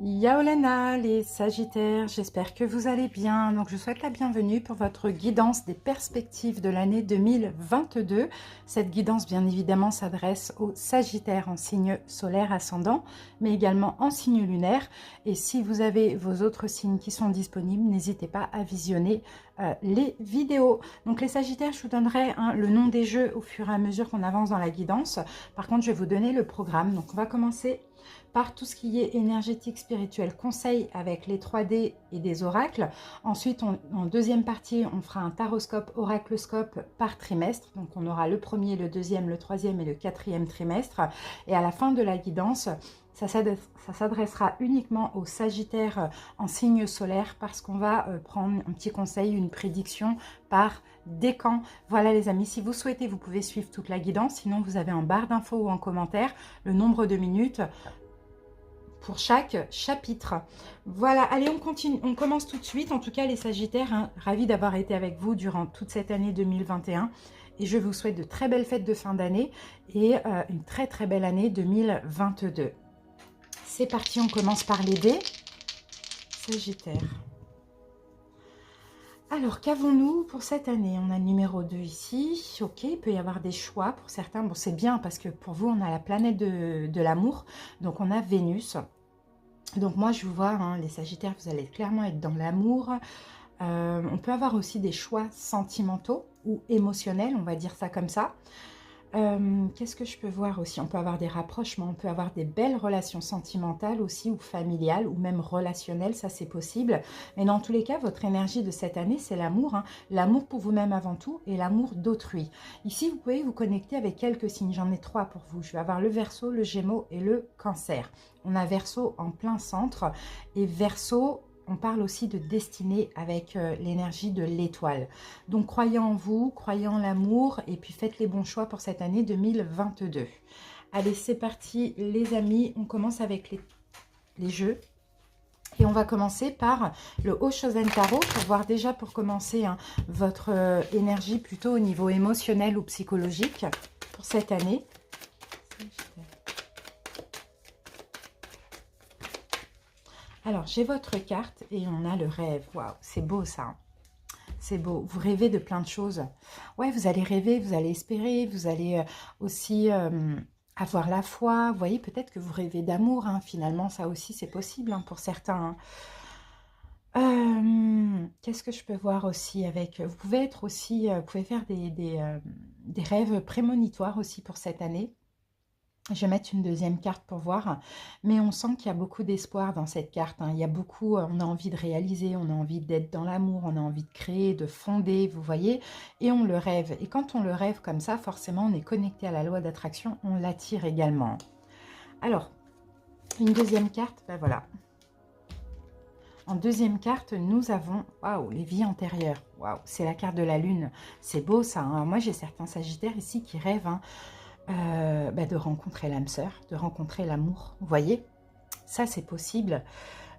Yaolena, les Sagittaires, j'espère que vous allez bien. Donc, je souhaite la bienvenue pour votre guidance des perspectives de l'année 2022. Cette guidance, bien évidemment, s'adresse aux Sagittaires en signe solaire ascendant, mais également en signe lunaire. Et si vous avez vos autres signes qui sont disponibles, n'hésitez pas à visionner les vidéos. Donc, les Sagittaires, je vous donnerai le nom des jeux au fur et à mesure qu'on avance dans la guidance. Par contre, je vais vous donner le programme. Donc, on va commencer par tout ce qui est énergétique, spirituel, conseil avec les 3D et des oracles. Ensuite, en deuxième partie, on fera un taroscope, oracloscope par trimestre. Donc, on aura le premier, le deuxième, le troisième et le quatrième trimestre. Et à la fin de la guidance, ça s'adressera uniquement aux Sagittaires en signe solaire parce qu'on va prendre un petit conseil, une prédiction par décan. Voilà les amis, si vous souhaitez, vous pouvez suivre toute la guidance. Sinon, vous avez en barre d'infos ou en commentaire le nombre de minutes pour chaque chapitre. Voilà, allez, on continue, on commence tout de suite. En tout cas, les Sagittaires, ravis d'avoir été avec vous durant toute cette année 2021. Et je vous souhaite de très belles fêtes de fin d'année et une très très belle année 2022. C'est parti, on commence par les dés. Sagittaire. Alors, qu'avons-nous pour cette année? On a le numéro 2 ici. Ok, il peut y avoir des choix pour certains. Bon, c'est bien parce que pour vous, on a la planète de l'amour. Donc, on a Vénus. Donc, moi, je vous vois, les Sagittaires, vous allez clairement être dans l'amour. On peut avoir aussi des choix sentimentaux ou émotionnels, on va dire ça comme ça. Qu'est-ce que je peux voir aussi? On peut avoir des rapprochements, on peut avoir des belles relations sentimentales aussi, ou familiales, ou même relationnelles, ça c'est possible. Mais dans tous les cas, votre énergie de cette année, c'est l'amour. L'amour pour vous-même avant tout, et l'amour d'autrui. Ici, vous pouvez vous connecter avec quelques signes. J'en ai 3 pour vous. Je vais avoir le Verseau, le Gémeaux et le Cancer. On a Verseau en plein centre, et Verseau... On parle aussi de destinée avec l'énergie de l'étoile. Donc, croyez en vous, croyez en l'amour et puis faites les bons choix pour cette année 2022. Allez, c'est parti les amis. On commence avec les jeux. Et on va commencer par le Oshozen Tarot pour voir déjà pour commencer votre énergie plutôt au niveau émotionnel ou psychologique pour cette année. Alors, j'ai votre carte et on a le rêve. Waouh, c'est beau ça. C'est beau. Vous rêvez de plein de choses. Ouais, vous allez rêver, vous allez espérer, vous allez aussi avoir la foi. Vous voyez, peut-être que vous rêvez d'amour. Finalement, ça aussi, c'est possible pour certains. Qu'est-ce que je peux voir aussi avec... Vous pouvez être aussi... vous pouvez faire des rêves prémonitoires aussi pour cette année. Je vais mettre une deuxième carte pour voir, mais on sent qu'il y a beaucoup d'espoir dans cette carte. Il y a beaucoup, on a envie de réaliser, on a envie d'être dans l'amour, on a envie de créer, de fonder, vous voyez, et on le rêve. Et quand on le rêve comme ça, forcément, on est connecté à la loi d'attraction, on l'attire également. Alors, une deuxième carte, ben voilà. En deuxième carte, nous avons, waouh, les vies antérieures. Waouh, c'est la carte de la lune. C'est beau ça. Moi, j'ai certains Sagittaires ici qui rêvent, de rencontrer l'âme sœur, de rencontrer l'amour. Vous voyez, ça c'est possible.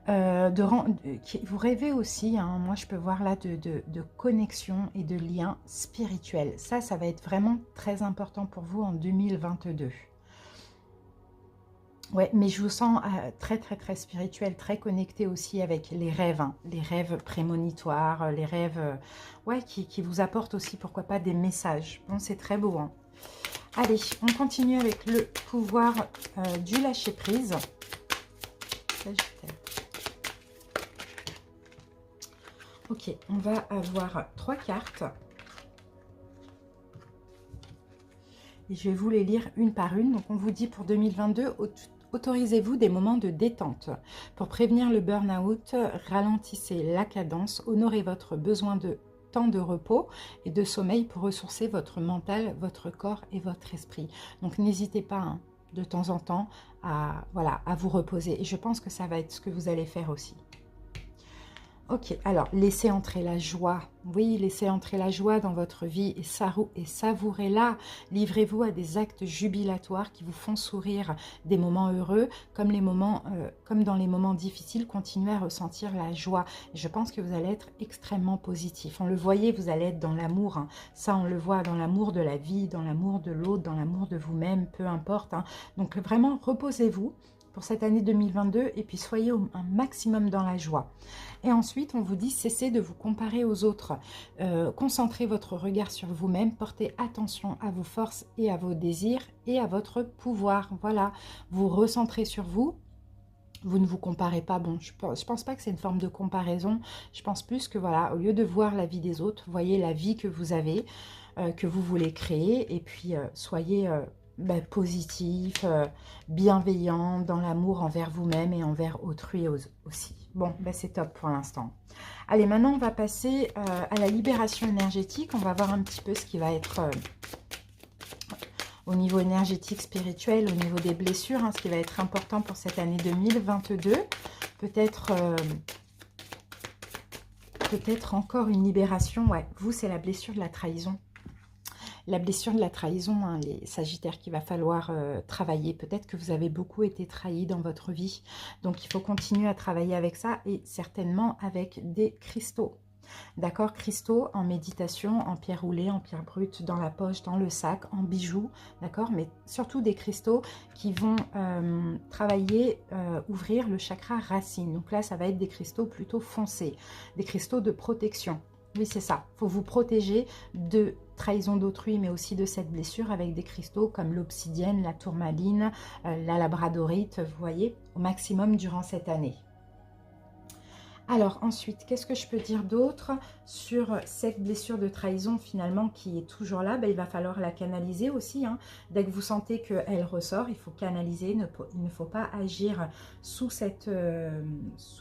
Vous rêvez aussi, moi je peux voir là de connexion et de lien spirituel. Ça va être vraiment très important pour vous en 2022. Ouais, mais je vous sens très très très spirituel, très connecté aussi avec les rêves prémonitoires, les rêves qui vous apportent aussi, pourquoi pas, des messages. Bon, c'est très beau. Allez, on continue avec le pouvoir du lâcher-prise. Ok, on va avoir 3 cartes. Et je vais vous les lire une par une. Donc, on vous dit pour 2022, autorisez-vous des moments de détente. Pour prévenir le burn-out, ralentissez la cadence, honorez votre besoin de temps de repos et de sommeil pour ressourcer votre mental, votre corps et votre esprit. Donc n'hésitez pas de temps en temps à vous reposer. Et je pense que ça va être ce que vous allez faire aussi. Ok, alors laissez entrer la joie Oui, laissez entrer la joie dans votre vie et savourez-la. Livrez-vous à des actes jubilatoires qui vous font sourire, des moments heureux, comme, comme dans les moments difficiles, continuez à ressentir la joie. Et je pense que vous allez être extrêmement positif. On le voyait, vous allez être dans l'amour. Hein. Ça, on le voit dans l'amour de la vie, dans l'amour de l'autre, dans l'amour de vous-même, peu importe. Hein. Donc vraiment, reposez-vous pour cette année 2022 et puis soyez un maximum dans la joie. Et ensuite, on vous dit, cessez de vous comparer aux autres. Concentrez votre regard sur vous-même, portez attention à vos forces et à vos désirs et à votre pouvoir. Voilà, vous recentrez sur vous. Vous ne vous comparez pas. Bon, je pense pas que c'est une forme de comparaison. Je pense plus que voilà, au lieu de voir la vie des autres, voyez la vie que vous avez, que vous voulez créer. Et puis, soyez positif, bienveillant, dans l'amour envers vous-même et envers autrui aussi. Bon, c'est top pour l'instant. Allez, maintenant, on va passer à la libération énergétique. On va voir un petit peu ce qui va être... au niveau énergétique, spirituel, au niveau des blessures, hein, ce qui va être important pour cette année 2022. Peut-être encore une libération. Ouais, vous, c'est la blessure de la trahison. La blessure de la trahison, hein, les Sagittaires qu'il va falloir travailler. Peut-être que vous avez beaucoup été trahis dans votre vie. Donc, il faut continuer à travailler avec ça et certainement avec des cristaux. D'accord, cristaux en méditation, en pierre roulée, en pierre brute, dans la poche, dans le sac, en bijoux, d'accord, mais surtout des cristaux qui vont travailler, ouvrir le chakra racine. Donc là, ça va être des cristaux plutôt foncés, des cristaux de protection. Oui, c'est ça. Il faut vous protéger de trahison d'autrui, mais aussi de cette blessure avec des cristaux comme l'obsidienne, la tourmaline, la labradorite, vous voyez, au maximum durant cette année. Alors ensuite, qu'est-ce que je peux dire d'autre sur cette blessure de trahison finalement qui est toujours là? Il va falloir la canaliser aussi. Hein. Dès que vous sentez qu'elle ressort, il faut canaliser. Il ne faut pas agir sous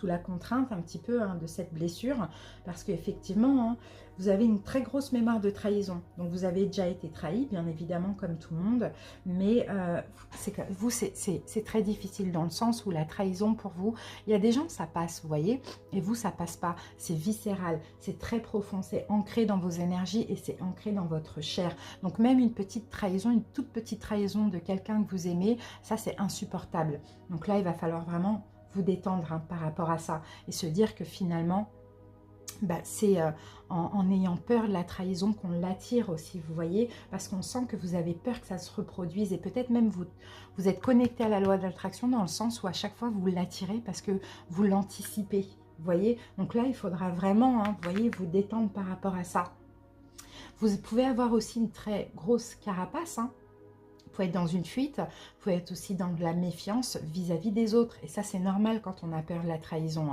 la contrainte un petit peu de cette blessure. Parce qu'effectivement, hein, vous avez une très grosse mémoire de trahison. Donc vous avez déjà été trahi, bien évidemment, comme tout le monde. Mais vous, c'est très difficile dans le sens où la trahison pour vous, il y a des gens, ça passe, vous voyez. Et vous, ça passe pas. C'est viscéral, c'est très profond, c'est ancré dans vos énergies et c'est ancré dans votre chair. Donc même une petite trahison, une toute petite trahison de quelqu'un que vous aimez, ça c'est insupportable. Donc là, il va falloir vraiment vous détendre par rapport à ça et se dire que finalement, c'est en ayant peur de la trahison qu'on l'attire aussi, vous voyez, parce qu'on sent que vous avez peur que ça se reproduise et peut-être même vous êtes connecté à la loi de l'attraction dans le sens où à chaque fois vous l'attirez parce que vous l'anticipez, vous voyez. Donc là, il faudra vraiment, vous voyez, vous détendre par rapport à ça. Vous pouvez avoir aussi une très grosse carapace, vous pouvez être dans une fuite, vous pouvez être aussi dans de la méfiance vis-à-vis des autres. Et ça, c'est normal quand on a peur de la trahison.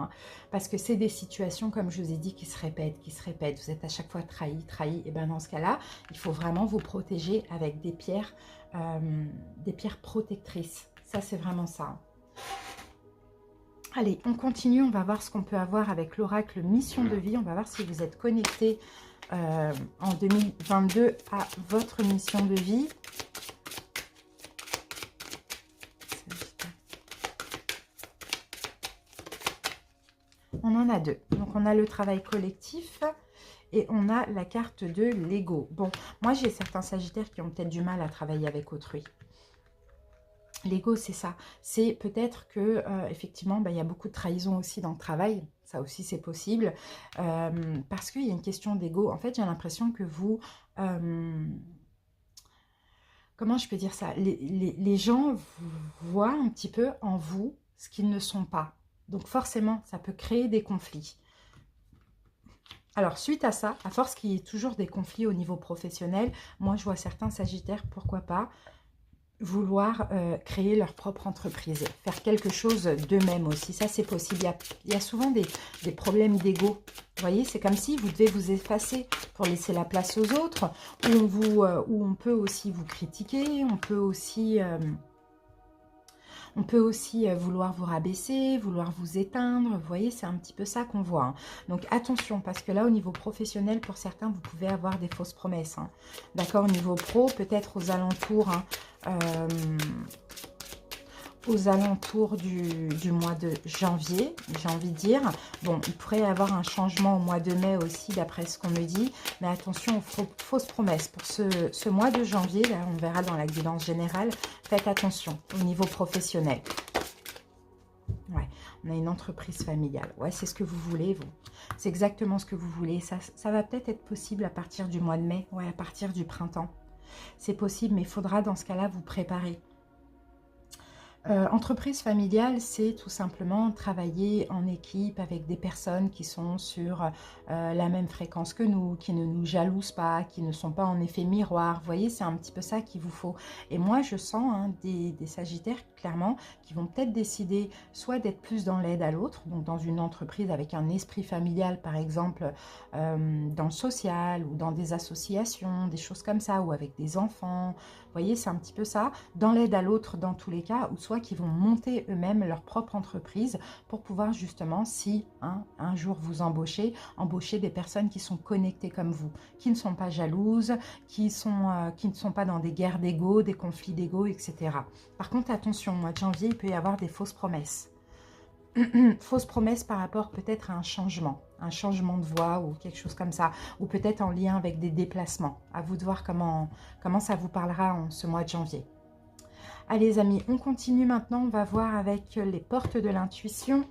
Parce que c'est des situations, comme je vous ai dit, qui se répètent, qui se répètent. Vous êtes à chaque fois trahi. Et bien dans ce cas-là, il faut vraiment vous protéger avec des pierres protectrices. Ça, c'est vraiment ça. Allez, on continue. On va voir ce qu'on peut avoir avec l'oracle Mission de vie. On va voir si vous êtes connecté en 2022 à votre mission de vie. On en a deux. Donc, on a le travail collectif et on a la carte de l'ego. Bon, moi, j'ai certains sagittaires qui ont peut-être du mal à travailler avec autrui. L'ego, c'est ça. C'est peut-être que, effectivement, il y a beaucoup de trahison aussi dans le travail. Ça aussi, c'est possible. Parce qu'il y a une question d'ego. En fait, j'ai l'impression que vous... comment je peux dire ça? Les gens voient un petit peu en vous ce qu'ils ne sont pas. Donc forcément, ça peut créer des conflits. Alors, suite à ça, à force qu'il y ait toujours des conflits au niveau professionnel, moi, je vois certains sagittaires, pourquoi pas, vouloir créer leur propre entreprise, faire quelque chose d'eux-mêmes aussi. Ça, c'est possible. Il y a souvent des problèmes d'ego. Vous voyez, c'est comme si vous devez vous effacer pour laisser la place aux autres, où on peut aussi vous critiquer, on peut aussi... vouloir vous rabaisser, vouloir vous éteindre. Vous voyez, c'est un petit peu ça qu'on voit. Donc, attention, parce que là, au niveau professionnel, pour certains, vous pouvez avoir des fausses promesses. D'accord, au niveau pro, peut-être aux alentours, aux alentours du mois de janvier, j'ai envie de dire. Bon, il pourrait y avoir un changement au mois de mai aussi, d'après ce qu'on me dit. Mais attention aux fausses promesses. Pour ce mois de janvier, là, on verra dans la guidance générale, faites attention au niveau professionnel. Ouais, on a une entreprise familiale. Ouais, c'est ce que vous voulez, vous. C'est exactement ce que vous voulez. Ça va peut-être être possible à partir du mois de mai, ouais, à partir du printemps. C'est possible, mais il faudra dans ce cas-là vous préparer. Entreprise familiale, c'est tout simplement travailler en équipe avec des personnes qui sont sur la même fréquence que nous, qui ne nous jalousent pas, qui ne sont pas en effet miroir. Vous voyez, c'est un petit peu ça qu'il vous faut. Et moi, je sens des sagittaires, clairement, qui vont peut-être décider soit d'être plus dans l'aide à l'autre, donc dans une entreprise avec un esprit familial, par exemple, dans le social ou dans des associations, des choses comme ça, ou avec des enfants. Vous voyez, c'est un petit peu ça, dans l'aide à l'autre dans tous les cas, ou soit qui vont monter eux-mêmes leur propre entreprise pour pouvoir justement, si un jour vous embaucher des personnes qui sont connectées comme vous, qui ne sont pas jalouses, qui ne sont pas dans des guerres d'ego, des conflits d'ego, etc. Par contre, attention, au mois de janvier, il peut y avoir des fausses promesses. Fausses promesses par rapport peut-être à un changement de voie ou quelque chose comme ça, ou peut-être en lien avec des déplacements. À vous de voir comment ça vous parlera en ce mois de janvier. Allez les amis, on continue maintenant, on va voir avec les portes de l'intuition.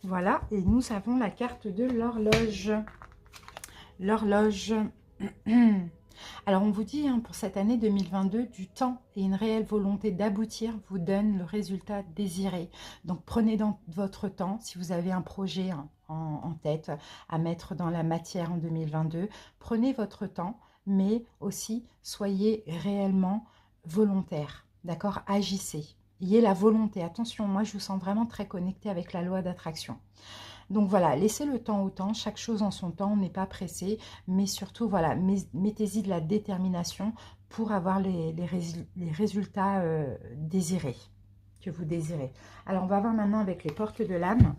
Voilà, et nous avons la carte de l'horloge. L'horloge. Alors, on vous dit, pour cette année 2022, du temps et une réelle volonté d'aboutir vous donne le résultat désiré. Donc, prenez dans votre temps, si vous avez un projet en tête à mettre dans la matière en 2022, prenez votre temps, mais aussi soyez réellement volontaire, d'accord? Agissez. Ayez la volonté. Attention, moi, je vous sens vraiment très connecté avec la loi d'attraction. Donc voilà, laissez le temps au temps, chaque chose en son temps, on n'est pas pressé, mais surtout, voilà, mettez-y de la détermination pour avoir les résultats désirés, que vous désirez. Alors, on va voir maintenant avec les portes de l'âme.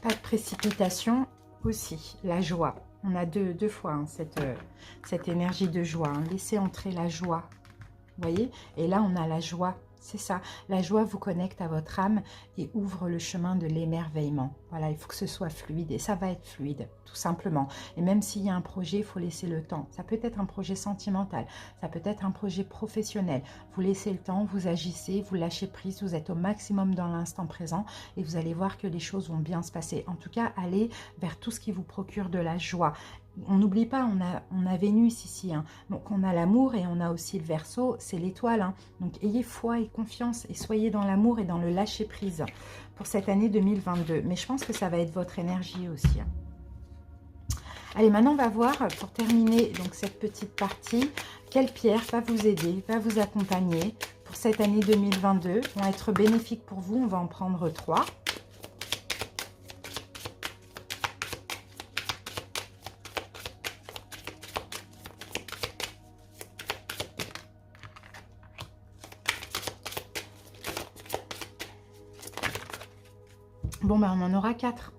Pas de précipitation aussi, la joie. On a deux fois cette énergie de joie. Laissez entrer la joie, vous voyez? Et là, on a la joie. C'est ça, la joie vous connecte à votre âme et ouvre le chemin de l'émerveillement. Voilà, il faut que ce soit fluide et ça va être fluide, tout simplement. Et même s'il y a un projet, il faut laisser le temps. Ça peut être un projet sentimental, ça peut être un projet professionnel. Vous laissez le temps, vous agissez, vous lâchez prise, vous êtes au maximum dans l'instant présent et vous allez voir que les choses vont bien se passer. En tout cas, allez vers tout ce qui vous procure de la joie. On n'oublie pas, on a Vénus ici, donc on a l'amour et on a aussi le Verseau, c'est l'étoile, donc ayez foi et confiance et soyez dans l'amour et dans le lâcher prise pour cette année 2022, mais je pense que ça va être votre énergie aussi. Allez, maintenant on va voir, pour terminer donc cette petite partie, quelle pierre va vous aider, va vous accompagner pour cette année 2022, vont être bénéfiques pour vous, on va en prendre 3. Bon, ben, on en aura 4.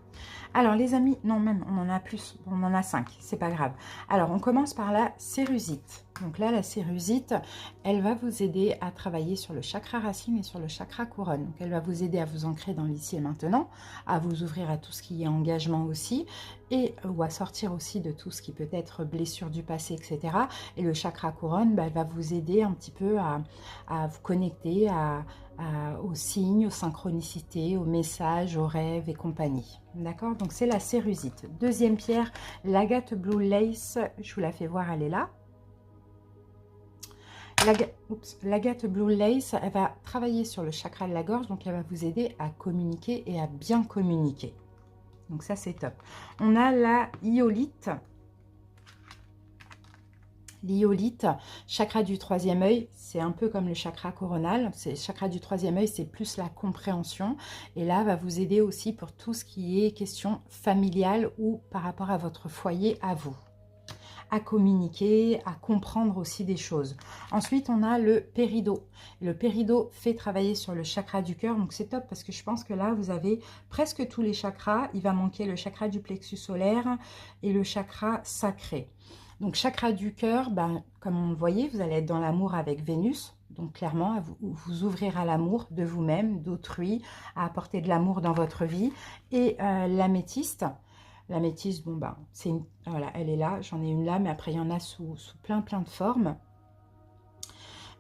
Alors, les amis, non, même, on en a plus. On en a 5, c'est pas grave. Alors, on commence par la cérusite. Donc là, la cérusite, elle va vous aider à travailler sur le chakra racine et sur le chakra couronne. Donc, elle va vous aider à vous ancrer dans l'ici et maintenant, à vous ouvrir à tout ce qui est engagement aussi, et ou à sortir aussi de tout ce qui peut être blessure du passé, etc. Et le chakra couronne, elle va vous aider un petit peu à vous connecter aux signes, aux synchronicités, aux messages, aux rêves et compagnie. D'accord? Donc c'est la cérusite. Deuxième pierre, l'agate blue lace. Je vous la fais voir, elle est là. L'agate blue lace, elle va travailler sur le chakra de la gorge, donc elle va vous aider à communiquer et à bien communiquer. Donc ça, c'est top. On a la iolite. l'iolite, chakra du troisième œil, c'est un peu comme le chakra coronal. Le chakra du troisième œil, c'est plus la compréhension. Et là, va vous aider aussi pour tout ce qui est question familiale ou par rapport à votre foyer, à vous. À communiquer, à comprendre aussi des choses. Ensuite, on a le péridot. Le péridot fait travailler sur le chakra du cœur, donc c'est top parce que je pense que là, vous avez presque tous les chakras. Il va manquer le chakra du plexus solaire et le chakra sacré. Donc, chakra du cœur, ben, comme on le voyait, vous allez être dans l'amour avec Vénus. Donc, clairement, vous ouvrir à l'amour de vous-même, d'autrui, à apporter de l'amour dans votre vie. Et l'améthyste. L'améthyste, bon, ben, voilà, elle est là. J'en ai une là, mais après, il y en a sous plein de formes.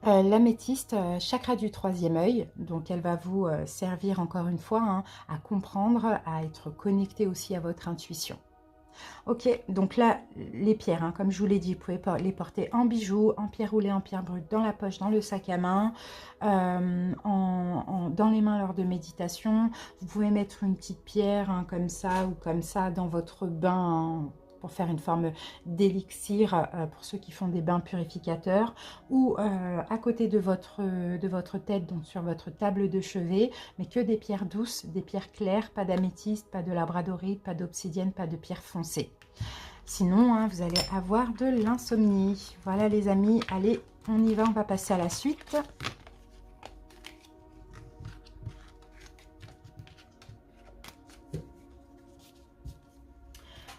L'améthyste, chakra du troisième œil, donc elle va vous servir encore une fois hein, à comprendre, à être connecté aussi à votre intuition. Ok, donc là, les pierres, hein, comme je vous l'ai dit, vous pouvez les porter en bijoux, en pierre roulée, en pierre brute, dans la poche, dans le sac à main, dans les mains lors de méditation. Vous pouvez mettre une petite pierre hein, comme ça dans votre bain, hein, pour faire une forme d'élixir pour ceux qui font des bains purificateurs, ou à côté de votre tête, donc sur votre table de chevet, mais que des pierres douces, des pierres claires, pas d'améthyste, pas de labradorite, pas d'obsidienne, pas de pierre foncée. Sinon, hein, vous allez avoir de l'insomnie. Voilà les amis, allez, on y va, on va passer à la suite.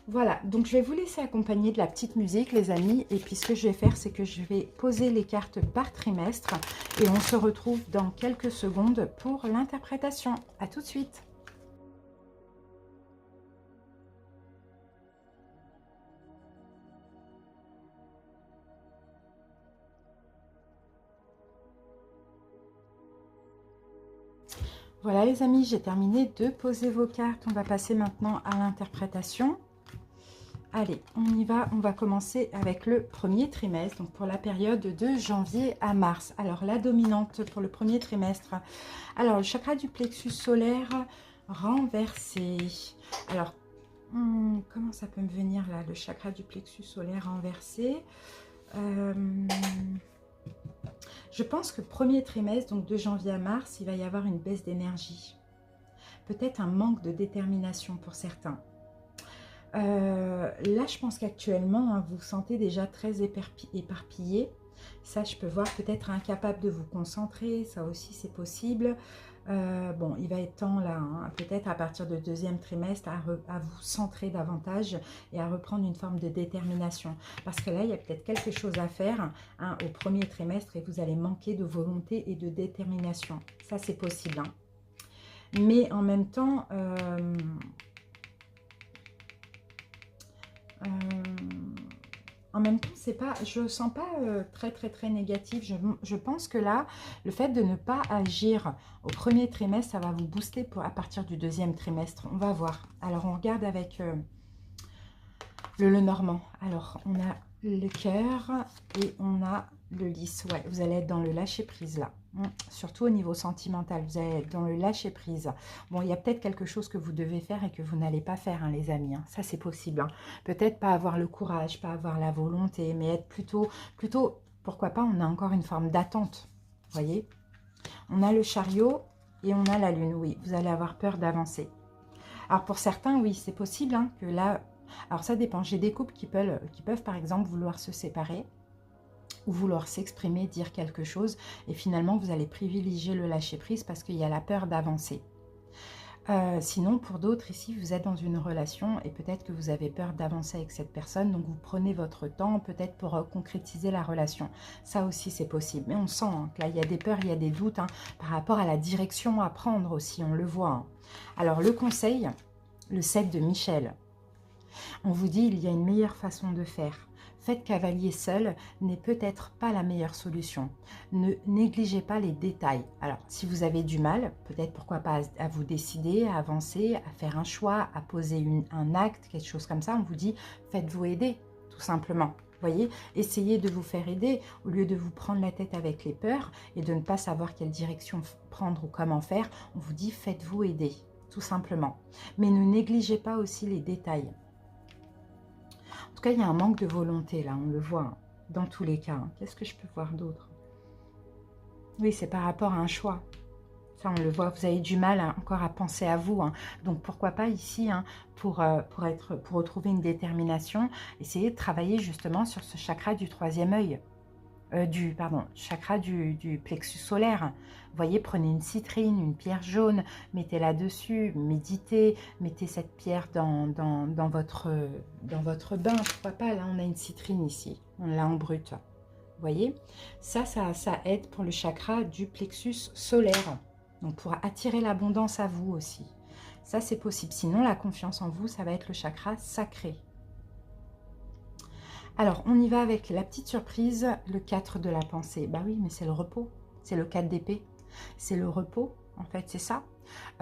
Voilà, donc je vais vous laisser accompagner de la petite musique les amis, et puis ce que je vais faire c'est que je vais poser les cartes par trimestre et on se retrouve dans quelques secondes pour l'interprétation. À tout de suite. Voilà les amis, j'ai terminé de poser vos cartes, on va passer maintenant à l'interprétation. Allez, on y va, on va commencer avec le premier trimestre, donc pour la période de janvier à mars. Alors, la dominante pour le premier trimestre. Alors, le chakra du plexus solaire renversé. Alors, comment ça peut me venir là, le chakra du plexus solaire renversé Je pense que premier trimestre, donc de janvier à mars, il va y avoir une baisse d'énergie. Peut-être un manque de détermination pour certains. Là, je pense qu'actuellement, hein, vous vous sentez déjà très éparpillé. Ça, je peux voir peut-être incapable de vous concentrer. Ça aussi, c'est possible. Bon, il va être temps là, hein, peut-être à partir du deuxième trimestre, à vous centrer davantage et à reprendre une forme de détermination. Parce que là, il y a peut-être quelque chose à faire hein, au premier trimestre et vous allez manquer de volonté et de détermination. Ça, c'est possible. Hein. Mais en même temps... c'est pas, je sens pas très négatif. Je pense que là, le fait de ne pas agir au premier trimestre, ça va vous booster à partir du deuxième trimestre. On va voir. Alors, on regarde avec le Lenormand. Alors, on a le cœur et on a le lys. Ouais, vous allez être dans le lâcher-prise là. Surtout au niveau sentimental, vous allez être dans le lâcher-prise. Bon, il y a peut-être quelque chose que vous devez faire et que vous n'allez pas faire, hein, les amis. Hein. Ça, c'est possible. Hein. Peut-être pas avoir le courage, pas avoir la volonté, mais être plutôt, pourquoi pas, on a encore une forme d'attente. Vous voyez? On a le chariot et on a la lune. Oui, vous allez avoir peur d'avancer. Alors, pour certains, oui, c'est possible hein, que là... Alors, ça dépend. J'ai des couples qui peuvent, par exemple, vouloir se séparer ou vouloir s'exprimer, dire quelque chose, et finalement vous allez privilégier le lâcher-prise parce qu'il y a la peur d'avancer. Sinon, pour d'autres, ici, vous êtes dans une relation et peut-être que vous avez peur d'avancer avec cette personne, donc vous prenez votre temps peut-être pour concrétiser la relation. Ça aussi, c'est possible. Mais on sent hein, que là, il y a des peurs, il y a des doutes hein, par rapport à la direction à prendre aussi, on le voit. Hein. Alors, le conseil, le 7 de Michel. On vous dit, il y a une meilleure façon de faire. Faites cavalier seul n'est peut-être pas la meilleure solution. Ne négligez pas les détails. Alors, si vous avez du mal, peut-être pourquoi pas à vous décider, à avancer, à faire un choix, à poser un acte, quelque chose comme ça, on vous dit, faites-vous aider, tout simplement. Voyez, essayez de vous faire aider au lieu de vous prendre la tête avec les peurs et de ne pas savoir quelle direction prendre ou comment faire. On vous dit, faites-vous aider, tout simplement. Mais ne négligez pas aussi les détails. En tout cas, il y a un manque de volonté, là, on le voit. Hein. dans tous les cas. Qu'est-ce que je peux voir d'autre? Oui, c'est par rapport à un choix. Ça, on le voit, vous avez du mal encore à penser à vous. Donc, pourquoi pas ici, pour retrouver une détermination, essayer de travailler justement sur ce chakra du troisième œil. Chakra du plexus solaire. Vous voyez, prenez une citrine, une pierre jaune, mettez-la dessus, méditez, mettez cette pierre dans votre bain. Pourquoi pas, là, on a une citrine ici, on l'a en brut. Vous voyez, ça aide pour le chakra du plexus solaire. Donc, pour attirer l'abondance à vous aussi. Ça, c'est possible. Sinon, la confiance en vous, ça va être le chakra sacré. Alors, on y va avec la petite surprise, le 4 de la pensée. Bah oui, mais c'est le repos. C'est le 4 d'épée. C'est le repos, en fait, c'est ça.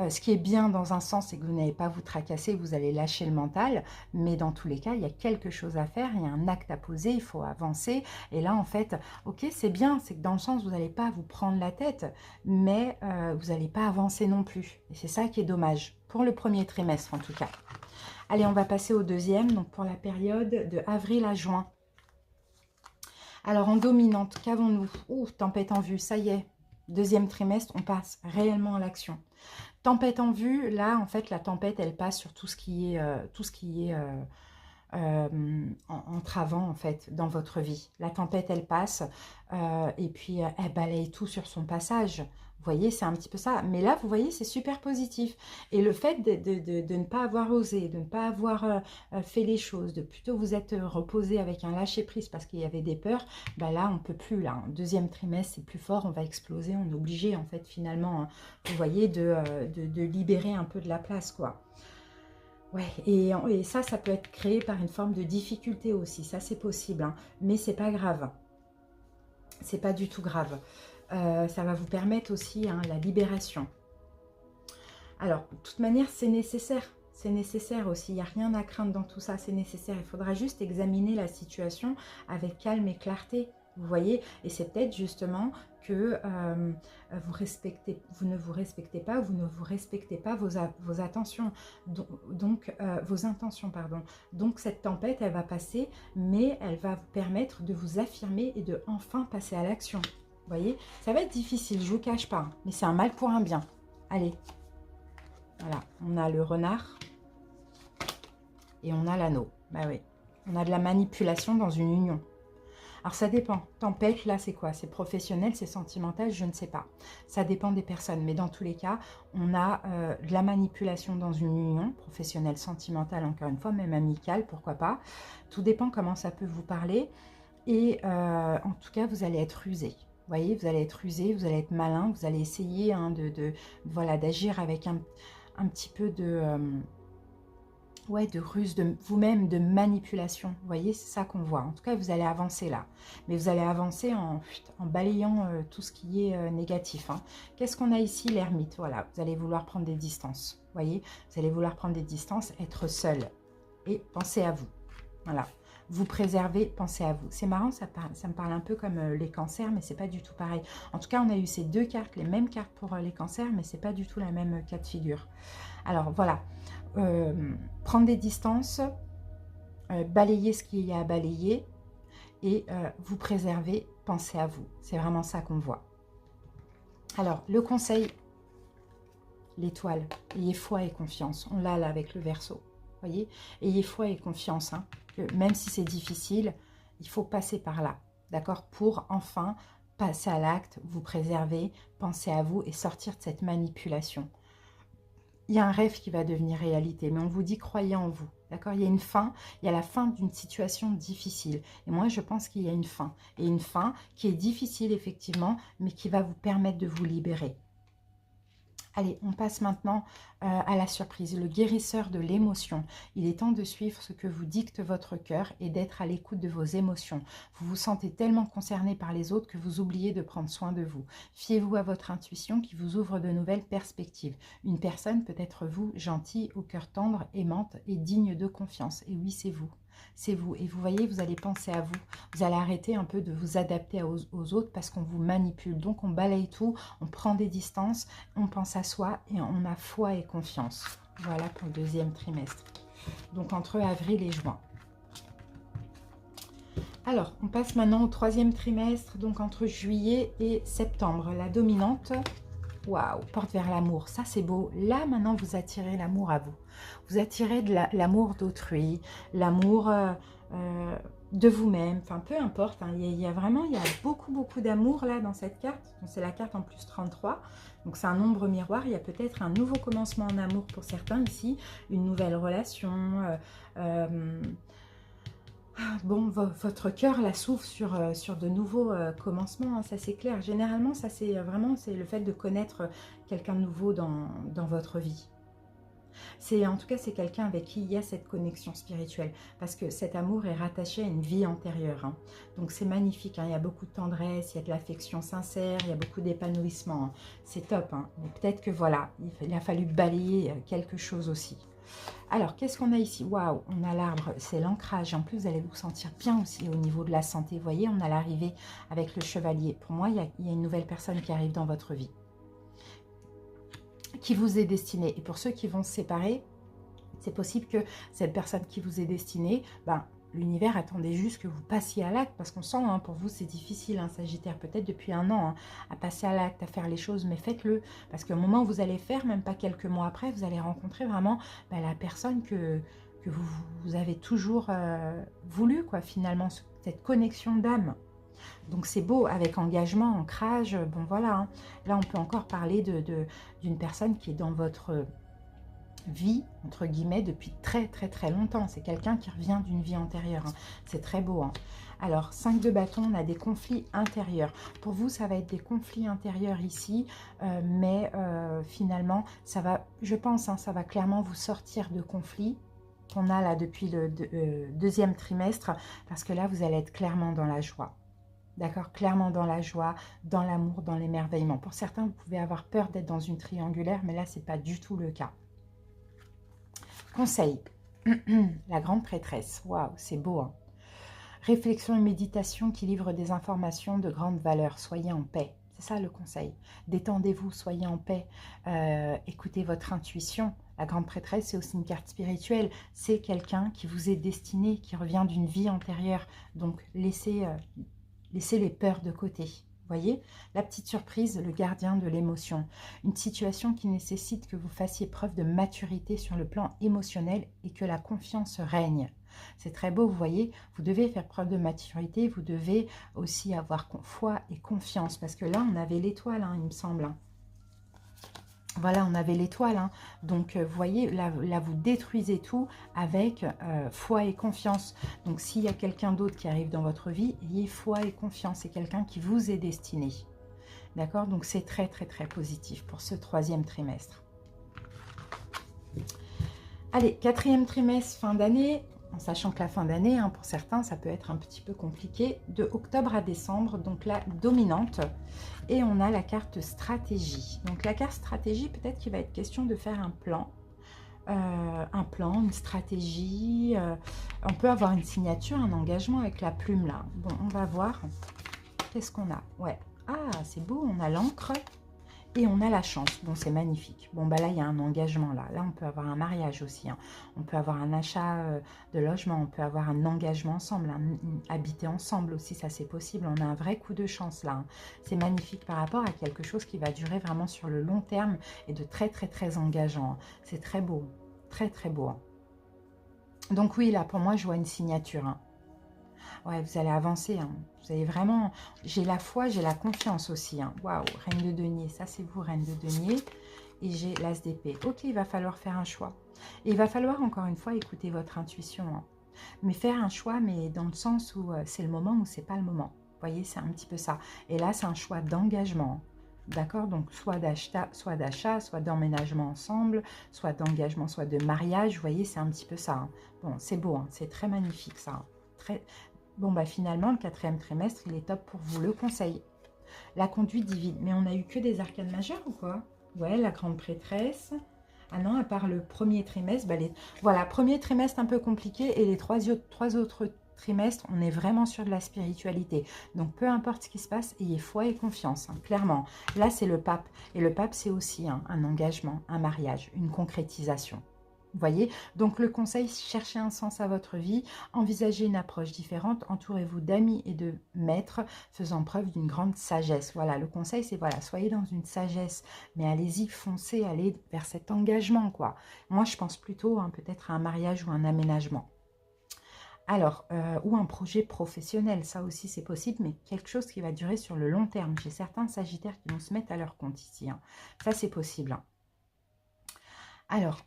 Ce qui est bien dans un sens, c'est que vous n'allez pas vous tracasser, vous allez lâcher le mental. Mais dans tous les cas, il y a quelque chose à faire, il y a un acte à poser, il faut avancer. Et là, en fait, ok, c'est bien, c'est que dans le sens, vous n'allez pas vous prendre la tête, mais vous n'allez pas avancer non plus. Et c'est ça qui est dommage, pour le premier trimestre en tout cas. Allez, on va passer au deuxième, donc pour la période de avril à juin. Alors, en dominante, qu'avons-nous? Ouh, tempête en vue, ça y est. Deuxième trimestre, on passe réellement à l'action. Tempête en vue, là, en fait, la tempête, elle passe sur tout ce qui est entravant, en fait, dans votre vie. La tempête, elle passe et puis elle balaye tout sur son passage. Vous voyez, c'est un petit peu ça. Mais là, vous voyez, c'est super positif. Et le fait de ne pas avoir osé, de ne pas avoir fait les choses, de plutôt vous être reposé avec un lâcher-prise parce qu'il y avait des peurs, bah là, on ne peut plus. Là, deuxième trimestre, c'est plus fort, on va exploser. On est obligé, en fait, finalement, vous voyez, de libérer un peu de la place, quoi. Ouais, et ça peut être créé par une forme de difficulté aussi. Ça, c'est possible, mais c'est pas grave. C'est pas du tout grave. Ça va vous permettre aussi la libération. Alors, de toute manière, c'est nécessaire. C'est nécessaire aussi. Il n'y a rien à craindre dans tout ça. C'est nécessaire. Il faudra juste examiner la situation avec calme et clarté. Vous voyez, et c'est peut-être justement que vous ne vous respectez pas vos attentions, donc vos intentions, pardon. Donc cette tempête, elle va passer, mais elle va vous permettre de vous affirmer et de enfin passer à l'action. Vous voyez, ça va être difficile, je vous cache pas, mais c'est un mal pour un bien. Allez, voilà, on a le renard et on a l'anneau. Bah oui, on a de la manipulation dans une union. Alors ça dépend. Tempête, là, c'est quoi? C'est professionnel, c'est sentimental, je ne sais pas. Ça dépend des personnes. Mais dans tous les cas, on a de la manipulation dans une union, professionnelle, sentimentale, encore une fois, même amicale, pourquoi pas. Tout dépend comment ça peut vous parler. Et en tout cas, vous allez être rusé. Vous voyez, vous allez être rusé, vous allez être malin, vous allez essayer voilà, d'agir avec un petit peu ouais, de ruse, de vous-même, de manipulation. Vous voyez, c'est ça qu'on voit. En tout cas, vous allez avancer là. Mais vous allez avancer en balayant tout ce qui est négatif. Qu'est-ce qu'on a ici? L'ermite. Voilà, vous allez vouloir prendre des distances. Vous voyez, vous allez vouloir prendre des distances, être seul. Et pensez à vous. Voilà. Vous préservez, pensez à vous. C'est marrant, ça me parle un peu comme les cancers, mais c'est pas du tout pareil. En tout cas, on a eu ces deux cartes, les mêmes cartes pour les cancers, mais c'est pas du tout la même cas de figure. Alors, voilà. Prendre des distances, balayer ce qu'il y a à balayer et vous préserver, pensez à vous. C'est vraiment ça qu'on voit. Alors, le conseil, l'étoile, ayez foi et confiance. On l'a là avec le Verseau. Voyez, ayez foi et confiance. Que même si c'est difficile, il faut passer par là. D'accord? Pour enfin passer à l'acte, vous préserver, penser à vous et sortir de cette manipulation. Il y a un rêve qui va devenir réalité, mais on vous dit croyez en vous, d'accord? Il y a une fin, il y a la fin d'une situation difficile. Et moi, je pense qu'il y a une fin. Et une fin qui est difficile, effectivement, mais qui va vous permettre de vous libérer. Allez, on passe maintenant à la surprise, le guérisseur de l'émotion. Il est temps de suivre ce que vous dicte votre cœur et d'être à l'écoute de vos émotions. Vous vous sentez tellement concerné par les autres que vous oubliez de prendre soin de vous. Fiez-vous à votre intuition qui vous ouvre de nouvelles perspectives. Une personne peut être vous, gentille, au cœur tendre, aimante et digne de confiance. Et oui, c'est vous. C'est vous. Et vous voyez, vous allez penser à vous. Vous allez arrêter un peu de vous adapter aux autres parce qu'on vous manipule. Donc, on balaye tout, on prend des distances, on pense à soi et on a foi et confiance. Voilà pour le deuxième trimestre. Donc, entre avril et juin. Alors, on passe maintenant au troisième trimestre, donc entre juillet et septembre. La dominante, waouh, porte vers l'amour. Ça, c'est beau. Là, maintenant, vous attirez l'amour à vous. Vous attirez de l'amour d'autrui, l'amour de vous-même. Enfin, peu importe. Hein, il y a vraiment, il y a beaucoup, beaucoup d'amour là dans cette carte. C'est la carte en plus 33. Donc, c'est un nombre miroir. Il y a peut-être un nouveau commencement en amour pour certains ici. Une nouvelle relation. Bon, votre cœur là s'ouvre sur de nouveaux commencements, hein, ça c'est clair. Généralement, ça c'est vraiment le fait de connaître quelqu'un de nouveau dans votre vie. En tout cas, c'est quelqu'un avec qui il y a cette connexion spirituelle, parce que cet amour est rattaché à une vie antérieure. Hein. Donc c'est magnifique, hein, il y a beaucoup de tendresse, il y a de l'affection sincère, il y a beaucoup d'épanouissement. Hein. C'est top, hein. Mais peut-être que voilà, il a fallu balayer quelque chose aussi. Alors, qu'est-ce qu'on a ici? Waouh, on a l'arbre, c'est l'ancrage. En plus, vous allez vous sentir bien aussi au niveau de la santé. Vous voyez, on a l'arrivée avec le chevalier. Pour moi, il y a une nouvelle personne qui arrive dans votre vie, qui vous est destinée. Et pour ceux qui vont se séparer, c'est possible que cette personne qui vous est destinée, l'univers attendait juste que vous passiez à l'acte, parce qu'on sent, hein, pour vous, c'est difficile, hein, Sagittaire, peut-être depuis un an, hein, à passer à l'acte, à faire les choses, mais faites-le, parce qu'au moment où vous allez faire, même pas quelques mois après, vous allez rencontrer vraiment la personne que vous avez toujours voulu, quoi, finalement, cette connexion d'âme. Donc c'est beau, avec engagement, ancrage, bon voilà, hein. Là on peut encore parler d'une personne qui est dans votre vie, entre guillemets, depuis très très très longtemps. C'est quelqu'un qui revient d'une vie antérieure. Hein. C'est très beau. Hein. Alors, 5 de bâton, on a des conflits intérieurs. Pour vous, ça va être des conflits intérieurs ici, mais finalement, ça va, je pense, hein, ça va clairement vous sortir de conflits qu'on a là depuis le deuxième trimestre, parce que là, vous allez être clairement dans la joie. D'accord, clairement dans la joie, dans l'amour, dans l'émerveillement. Pour certains, vous pouvez avoir peur d'être dans une triangulaire, mais là, ce n'est pas du tout le cas. Conseil, la grande prêtresse, waouh, c'est beau. Hein. Réflexion et méditation qui livrent des informations de grande valeur. Soyez en paix, c'est ça le conseil. Détendez-vous, soyez en paix, écoutez votre intuition. La grande prêtresse, c'est aussi une carte spirituelle. C'est quelqu'un qui vous est destiné, qui revient d'une vie antérieure. Donc, laissez les peurs de côté. Voyez, la petite surprise, le gardien de l'émotion. Une situation qui nécessite que vous fassiez preuve de maturité sur le plan émotionnel et que la confiance règne. C'est très beau, vous voyez, vous devez faire preuve de maturité, vous devez aussi avoir foi et confiance, parce que là, on avait l'étoile, hein, il me semble. Hein. Voilà, on avait l'étoile, hein. Donc vous voyez, là vous détruisez tout avec foi et confiance. Donc s'il y a quelqu'un d'autre qui arrive dans votre vie, ayez foi et confiance, c'est quelqu'un qui vous est destiné. D'accord? Donc c'est très très très positif pour ce troisième trimestre. Allez, quatrième trimestre, fin d'année, en sachant que la fin d'année, hein, pour certains, ça peut être un petit peu compliqué, de octobre à décembre, donc la dominante. Et on a la carte stratégie. Donc la carte stratégie, peut-être qu'il va être question de faire un plan, une stratégie. On peut avoir une signature, un engagement avec la plume là. Bon, on va voir. Qu'est-ce qu'on a? Ouais. Ah, c'est beau, on a l'encre. Et on a la chance. Bon, c'est magnifique. Bon, bah là, il y a un engagement là. Là, on peut avoir un mariage aussi. Hein. On peut avoir un achat de logement. On peut avoir un engagement ensemble. Habiter ensemble aussi, ça c'est possible. On a un vrai coup de chance là. Hein. C'est magnifique par rapport à quelque chose qui va durer vraiment sur le long terme et de très, très, très engageant. Hein. C'est très beau. Très, très beau. Hein. Donc oui, là, pour moi, je vois une signature. Hein. Ouais, vous allez avancer. Hein. Vous allez vraiment... J'ai la foi, j'ai la confiance aussi. Hein. Waouh, reine de denier. Ça, c'est vous, reine de denier. Et j'ai l'as d'épée. Ok, il va falloir faire un choix. Et il va falloir, encore une fois, écouter votre intuition. Hein. Mais faire un choix, mais dans le sens où c'est le moment ou c'est pas le moment. Vous voyez, c'est un petit peu ça. Et là, c'est un choix d'engagement. D'accord? Donc, soit d'achat, soit d'emménagement ensemble, soit d'engagement, soit de mariage. Vous voyez, c'est un petit peu ça. Hein. Bon, c'est beau. Hein. C'est très magnifique, ça. Hein. Très... Bon, bah finalement, le quatrième trimestre, il est top pour vous. Le conseil, la conduite divine. Mais on n'a eu que des arcanes majeures ou quoi? Ouais, la grande prêtresse. Ah non, à part le premier trimestre, bah voilà, premier trimestre un peu compliqué et les trois autres trimestres, on est vraiment sur de la spiritualité. Donc, peu importe ce qui se passe, ayez foi et confiance, hein, clairement. Là, c'est le pape. Et le pape, c'est aussi un engagement, un mariage, une concrétisation. Vous voyez? Donc le conseil, cherchez un sens à votre vie, envisagez une approche différente, entourez-vous d'amis et de maîtres faisant preuve d'une grande sagesse. Voilà, le conseil, c'est voilà, soyez dans une sagesse, mais allez-y, foncez, allez vers cet engagement, quoi. Moi, je pense plutôt hein, peut-être à un mariage ou un aménagement. Alors, ou un projet professionnel, ça aussi c'est possible, mais quelque chose qui va durer sur le long terme. J'ai certains sagittaires qui vont se mettre à leur compte ici, hein. Ça c'est possible, hein. Alors,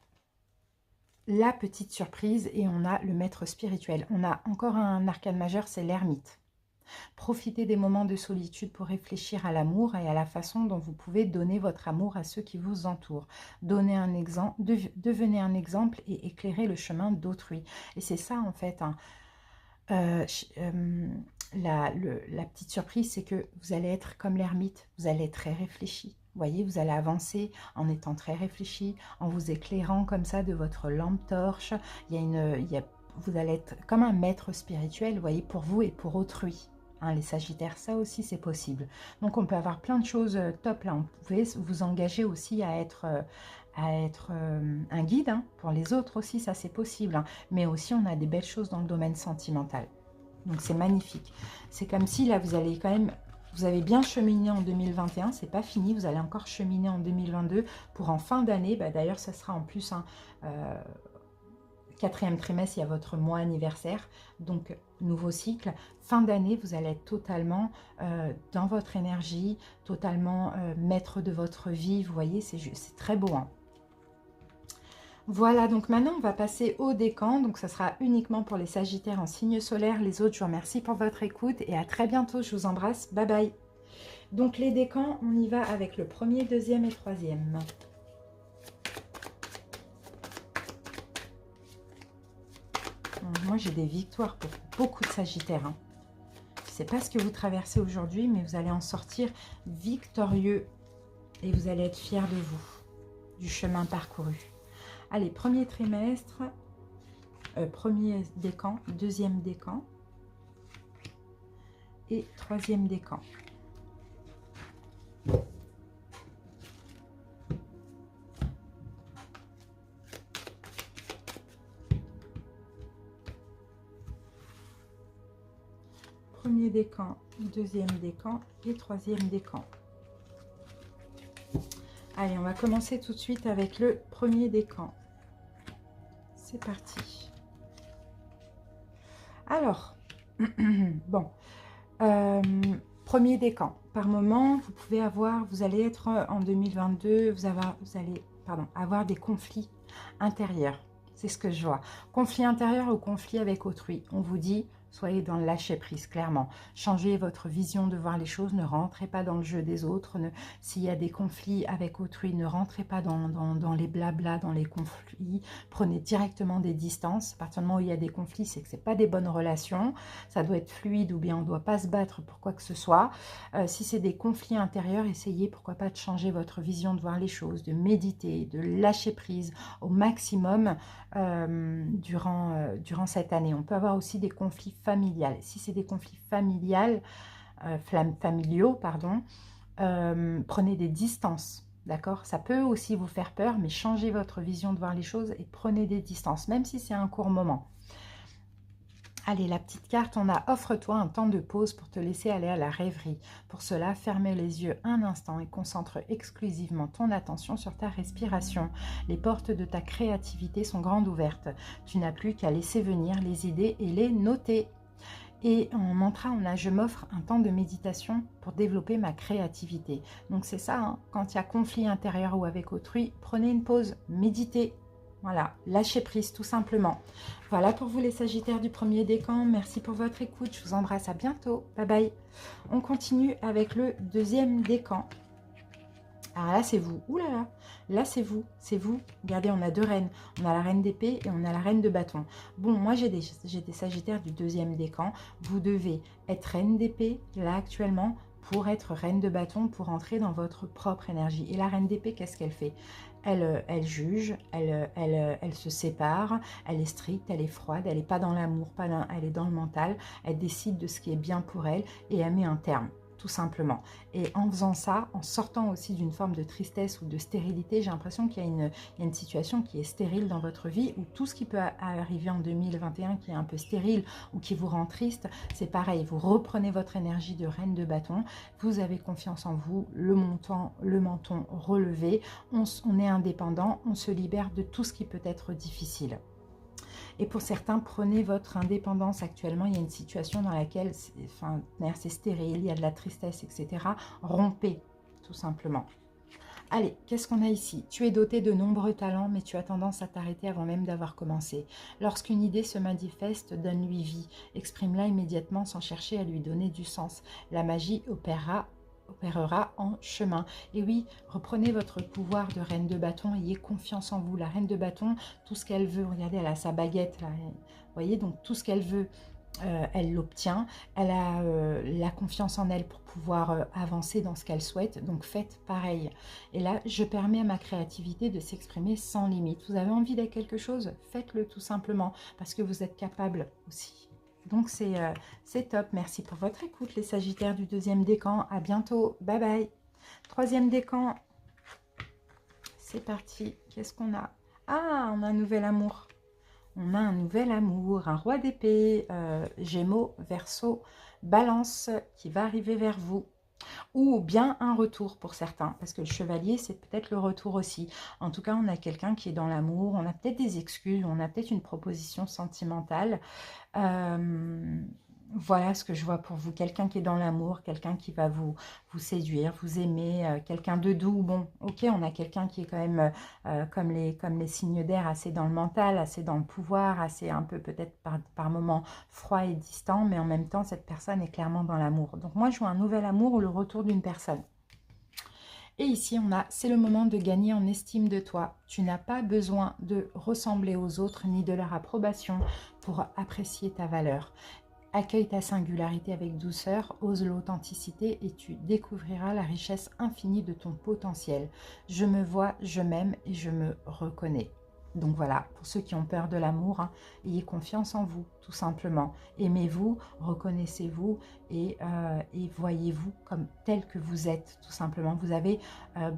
la petite surprise, et on a le maître spirituel. On a encore un arcane majeur, c'est l'ermite. Profitez des moments de solitude pour réfléchir à l'amour et à la façon dont vous pouvez donner votre amour à ceux qui vous entourent. Donnez un exemple, devenez un exemple et éclairez le chemin d'autrui. Et c'est ça en fait, hein. La petite surprise, c'est que vous allez être comme l'ermite, vous allez être très réfléchi. Vous voyez, vous allez avancer en étant très réfléchi, en vous éclairant comme ça de votre lampe torche. Vous allez être comme un maître spirituel, vous voyez, pour vous et pour autrui. Hein, les sagittaires, ça aussi c'est possible. Donc on peut avoir plein de choses top là. Vous pouvez vous engager aussi à être un guide hein, pour les autres aussi, ça c'est possible. Hein. Mais aussi on a des belles choses dans le domaine sentimental. Donc c'est magnifique. C'est comme si là vous allez quand même, vous avez bien cheminé en 2021, c'est pas fini, vous allez encore cheminer en 2022 pour en fin d'année. Bah, d'ailleurs ça sera en plus un quatrième trimestre, il y a votre mois anniversaire, donc nouveau cycle. Fin d'année, vous allez être totalement dans votre énergie, totalement maître de votre vie. Vous voyez, c'est très beau. Hein. Voilà, donc maintenant on va passer au décan. Donc ça sera uniquement pour les sagittaires en signe solaire. Les autres, je vous remercie pour votre écoute et à très bientôt. Je vous embrasse. Bye bye. Donc les décans, on y va avec le premier, deuxième et troisième. Moi, j'ai des victoires pour beaucoup de sagittaires. Hein. Je ne sais pas ce que vous traversez aujourd'hui, mais vous allez en sortir victorieux. Et vous allez être fiers de vous, du chemin parcouru. Allez, premier trimestre, premier décan, deuxième décan et troisième décan. Premier décan, deuxième décan et troisième décan. Allez, on va commencer tout de suite avec le premier décan. C'est parti. Alors, bon, premier décan. Par moment, vous allez être en 2022, vous allez avoir des conflits intérieurs. C'est ce que je vois. Conflit intérieur ou conflit avec autrui. On vous dit, soyez dans le lâcher prise, clairement. Changez votre vision de voir les choses, ne rentrez pas dans le jeu des autres. S'il y a des conflits avec autrui, ne rentrez pas dans les blablas, dans les conflits. Prenez directement des distances. À partir du moment où il y a des conflits, c'est que ce n'est pas des bonnes relations. Ça doit être fluide ou bien on ne doit pas se battre pour quoi que ce soit. Si c'est des conflits intérieurs, essayez pourquoi pas de changer votre vision de voir les choses, de méditer, de lâcher prise au maximum durant cette année. On peut avoir aussi des conflits familiaux. Si c'est des conflits familiaux, prenez des distances. D'accord? Ça peut aussi vous faire peur, mais changez votre vision de voir les choses et prenez des distances, même si c'est un court moment. Allez, la petite carte, on a « Offre-toi un temps de pause pour te laisser aller à la rêverie. Pour cela, ferme les yeux un instant et concentre exclusivement ton attention sur ta respiration. Les portes de ta créativité sont grandes ouvertes. Tu n'as plus qu'à laisser venir les idées et les noter. » Et en mantra, on a « Je m'offre un temps de méditation pour développer ma créativité. » Donc c'est ça, hein, quand il y a conflit intérieur ou avec autrui, prenez une pause, méditez. Voilà, lâchez prise tout simplement. Voilà pour vous les sagittaires du premier décan. Merci pour votre écoute. Je vous embrasse, à bientôt. Bye bye. On continue avec le deuxième décan. Alors là, c'est vous. Ouh là là. Là, c'est vous. C'est vous. Regardez, on a deux reines. On a la reine d'épée et on a la reine de bâton. Bon, moi, j'ai des sagittaires du deuxième décan. Vous devez être reine d'épée, là, actuellement, pour être reine de bâton, pour entrer dans votre propre énergie. Et la reine d'épée, qu'est-ce qu'elle fait ? Elle juge, elle se sépare, elle est stricte, elle est froide, elle n'est pas dans l'amour, elle est dans le mental, elle décide de ce qui est bien pour elle et elle met un terme. tout simplement. Et en faisant ça, en sortant aussi d'une forme de tristesse ou de stérilité, j'ai l'impression qu'il y a une situation qui est stérile dans votre vie, ou tout ce qui peut arriver en 2021 qui est un peu stérile ou qui vous rend triste, c'est pareil, vous reprenez votre énergie de reine de bâton, vous avez confiance en vous, le menton relevé, on est indépendant, on se libère de tout ce qui peut être difficile. Et pour certains, prenez votre indépendance. Actuellement, il y a une situation dans laquelle c'est stérile, il y a de la tristesse, etc. Rompez, tout simplement. Allez, qu'est-ce qu'on a ici? Tu es doté de nombreux talents, mais tu as tendance à t'arrêter avant même d'avoir commencé. Lorsqu'une idée se manifeste, donne-lui vie. Exprime-la immédiatement sans chercher à lui donner du sens. La magie opérera en chemin. Et oui, reprenez votre pouvoir de reine de bâton, ayez confiance en vous. La reine de bâton, tout ce qu'elle veut, regardez, elle a sa baguette là, vous voyez, donc tout ce qu'elle veut, elle l'obtient. Elle a la confiance en elle pour pouvoir avancer dans ce qu'elle souhaite, donc faites pareil. Et là, je permets à ma créativité de s'exprimer sans limite. Vous avez envie d'être quelque chose, faites-le tout simplement, parce que vous êtes capable aussi. Donc c'est top. Merci pour votre écoute, les Sagittaires du deuxième décan. À bientôt. Bye bye. Troisième décan. C'est parti. Qu'est-ce qu'on a? Ah, on a un nouvel amour. On a un nouvel amour. Un roi d'épée. Gémeaux, Verseau, Balance qui va arriver vers vous. Ou bien un retour pour certains, parce que le chevalier, c'est peut-être le retour aussi. En tout cas, on a quelqu'un qui est dans l'amour, on a peut-être des excuses, on a peut-être une proposition sentimentale. Voilà ce que je vois pour vous, quelqu'un qui est dans l'amour, quelqu'un qui va vous séduire, vous aimer, quelqu'un de doux. Bon, ok, on a quelqu'un qui est quand même, comme les signes d'air, assez dans le mental, assez dans le pouvoir, assez un peu peut-être par moments froid et distant, mais en même temps, cette personne est clairement dans l'amour. Donc moi, je vois un nouvel amour ou le retour d'une personne. Et ici, on a, c'est le moment de gagner en estime de toi. Tu n'as pas besoin de ressembler aux autres ni de leur approbation pour apprécier ta valeur. Accueille ta singularité avec douceur, ose l'authenticité et tu découvriras la richesse infinie de ton potentiel. Je me vois, je m'aime et je me reconnais. Donc voilà, pour ceux qui ont peur de l'amour, hein, ayez confiance en vous, tout simplement. Aimez-vous, reconnaissez-vous et voyez-vous comme tel que vous êtes, tout simplement. Vous avez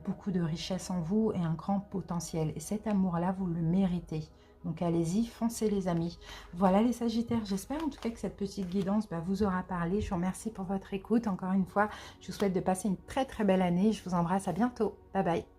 beaucoup de richesse en vous et un grand potentiel. Et cet amour-là, vous le méritez. Donc allez-y, foncez les amis. Voilà les Sagittaires, j'espère en tout cas que cette petite guidance vous aura parlé. Je vous remercie pour votre écoute. Encore une fois, je vous souhaite de passer une très très belle année. Je vous embrasse, à bientôt. Bye bye.